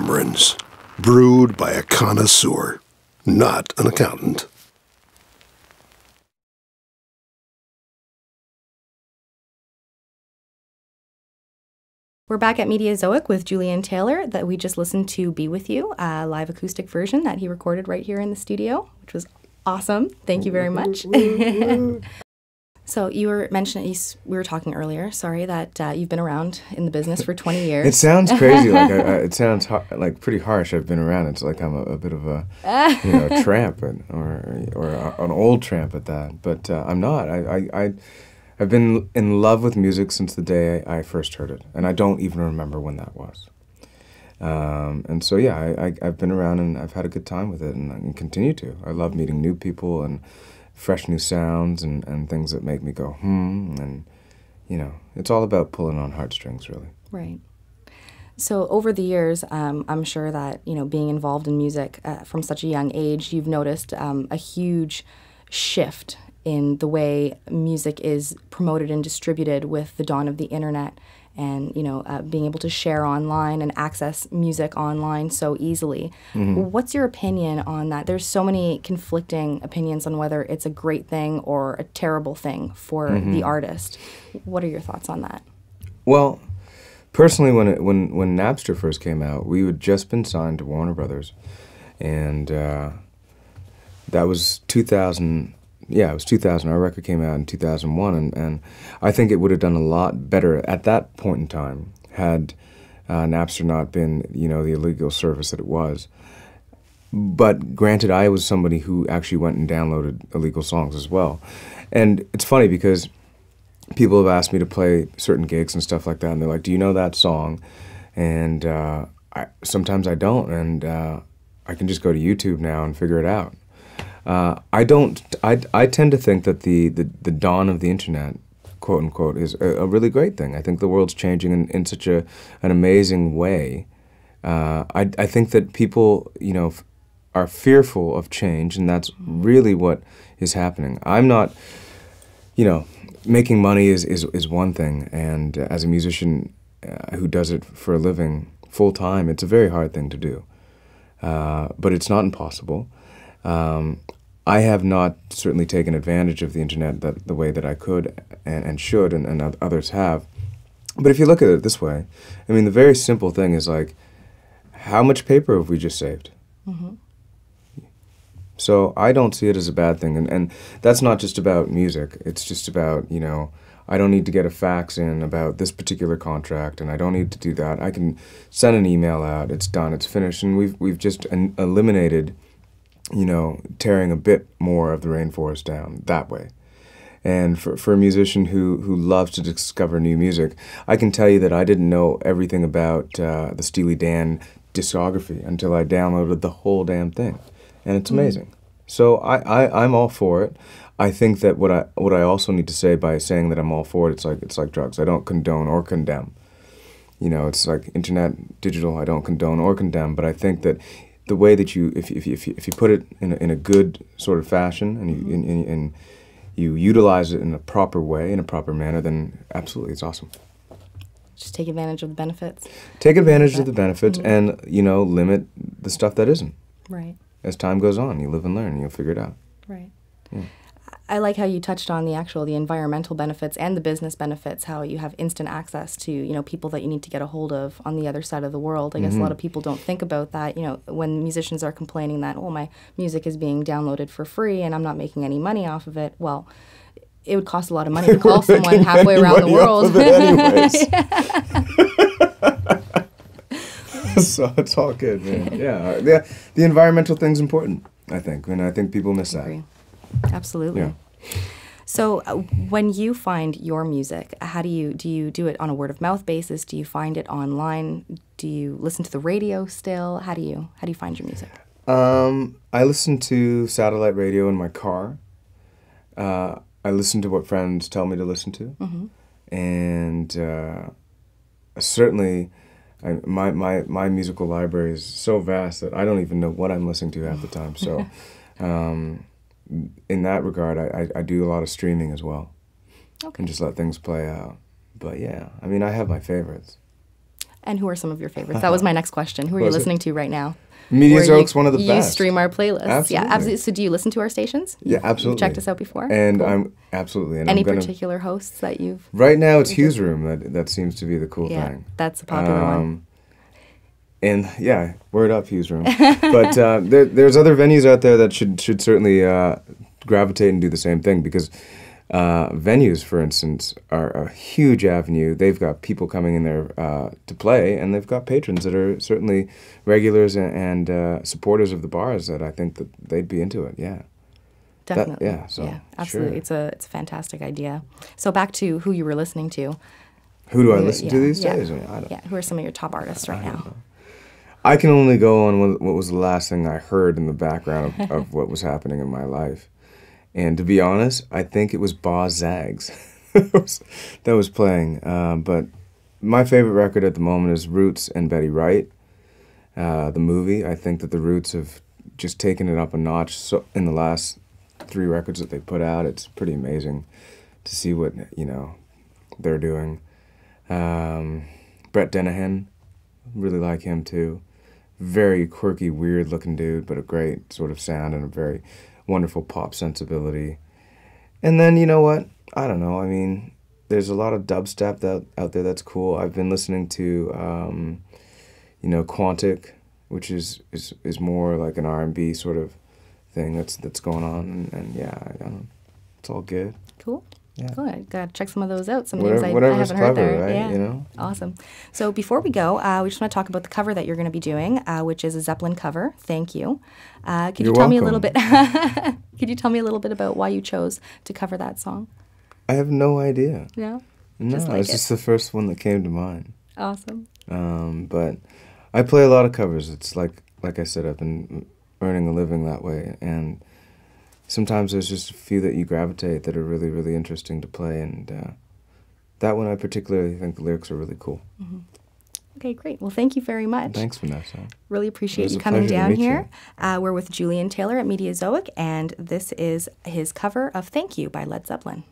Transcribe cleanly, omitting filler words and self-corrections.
tamarins, brewed by a connoisseur, not an accountant. We're back at Mediazoic with Julian Taylor that we just listened to Be With You, a live acoustic version that he recorded right here in the studio, which was awesome. Thank you very much. So you were mentioning, we were talking earlier, sorry, that you've been around in the business for 20 years. It sounds crazy, like it sounds like pretty harsh. I've been around. It's like I'm a bit of a tramp or an old tramp at that. But I'm not. I've been in love with music since the day I first heard it, and I don't even remember when that was. And so yeah, I've been around and I've had a good time with it, and I continue to. I love meeting new people and fresh new sounds and things that make me go, and, it's all about pulling on heartstrings, really. Right. So over the years, I'm sure that, being involved in music from such a young age, you've noticed a huge shift in the way music is promoted and distributed with the dawn of the internet and, being able to share online and access music online so easily. Mm-hmm. What's your opinion on that? There's so many conflicting opinions on whether it's a great thing or a terrible thing for the artist. What are your thoughts on that? Well, personally, when Napster first came out, we had just been signed to Warner Brothers, and that was 2000. Yeah, it was 2000. Our record came out in 2001, and I think it would have done a lot better at that point in time had Napster not been, the illegal service that it was. But granted, I was somebody who actually went and downloaded illegal songs as well. And it's funny because people have asked me to play certain gigs and stuff like that, and they're like, do you know that song? And sometimes I don't, and I can just go to YouTube now and figure it out. I tend to think that the dawn of the internet, quote unquote, is a really great thing. I think the world's changing in such an amazing way. I think that people, are fearful of change, and that's really what is happening. I'm not, making money is one thing, and as a musician who does it for a living full time, it's a very hard thing to do. But it's not impossible. I have not certainly taken advantage of the internet the way that I could and should, and others have. But if you look at it this way, I mean, the very simple thing is like, how much paper have we just saved? Mm-hmm. So I don't see it as a bad thing, and that's not just about music. It's just about, I don't need to get a fax in about this particular contract, and I don't need to do that. I can send an email out. It's done. It's finished, and we've just eliminated, tearing a bit more of the rainforest down that way. And for a musician who loves to discover new music, I can tell you that I didn't know everything about the Steely Dan discography until I downloaded the whole damn thing, and it's amazing. So I'm all for it. I think that what I also need to say by saying that I'm all for it, it's like drugs. I don't condone or condemn. It's like internet, digital. I don't condone or condemn, but I think that the way that if you put it in a good sort of fashion and you utilize it in a proper way, in a proper manner, then absolutely, it's awesome. Just take advantage of the benefits. Take advantage of the benefits and, limit the stuff that isn't. Right. As time goes on, you live and learn, and you'll figure it out. Right. Yeah. I like how you touched on the environmental benefits and the business benefits, how you have instant access to, people that you need to get a hold of on the other side of the world. I guess a lot of people don't think about that, when musicians are complaining that, my music is being downloaded for free and I'm not making any money off of it. Well, it would cost a lot of money to call someone halfway around the world. So it's all good, man. Yeah. The environmental thing's important, I think, and I think people miss that. Absolutely. Yeah. So when you find your music, how do you do it on a word of mouth basis? Do you find it online? Do you listen to the radio still? How do you find your music? I listen to satellite radio in my car. I listen to what friends tell me to listen to, and certainly, my musical library is so vast that I don't even know what I'm listening to half the time. So. In that regard, I do a lot of streaming as well. Okay. And just let things play out. But yeah, I mean, I have my favorites. And who are some of your favorites? That was my next question. Who are you listening to right now? Mediazoic's one of the best. You stream our playlists. Absolutely. Yeah, absolutely. So do you listen to our stations? Yeah, absolutely. You've checked us out before? And cool. I'm absolutely. And Any particular hosts that you've... Right now it's Hugh's Room. That seems to be the cool yeah, thing. That's a popular one. And yeah, word up, Hugh's Room. But there's other venues out there that should certainly gravitate and do the same thing, because venues, for instance, are a huge avenue. They've got people coming in there to play, and they've got patrons that are certainly regulars and supporters of the bars that I think that they'd be into it. Yeah. Definitely. So absolutely. Sure. It's a fantastic idea. So back to who you were listening to. Who do I listen to these days? I don't, who are some of your top artists right now? I can only go on what was the last thing I heard in the background of what was happening in my life. And to be honest, I think it was Boz Zags that was playing. But my favorite record at the moment is Roots and Betty Wright, the movie. I think that the Roots have just taken it up a notch in the last 3 records that they put out. It's pretty amazing to see what, they're doing. Brett Denahan, really like him too. Very quirky, weird-looking dude, but a great sort of sound and a very wonderful pop sensibility. And then, you know what? I don't know. I mean, there's a lot of dubstep out there that's cool. I've been listening to, Quantic, which is more like an R&B sort of thing that's going on. And yeah, I don't know. It's all good. Cool. Yeah. Cool. I gotta check some of those out. Some Whatever, names I whatever's haven't heard clever, there. right? Yeah. Awesome. So before we go, we just want to talk about the cover that you're going to be doing, which is a Zeppelin cover. Thank you. Could you tell me a little bit? Could you tell me a little bit about why you chose to cover that song? I have no idea. No. No, it's just the first one that came to mind. Awesome. But I play a lot of covers. It's like I said, I've been earning a living that way, and sometimes there's just a few that you gravitate that are really, really interesting to play, and that one I particularly think the lyrics are really cool. Mm-hmm. Okay, great. Well, thank you very much. Thanks, Vanessa. Really appreciate you coming down here. We're with Julian Taylor at Mediazoic, and this is his cover of Thank You by Led Zeppelin.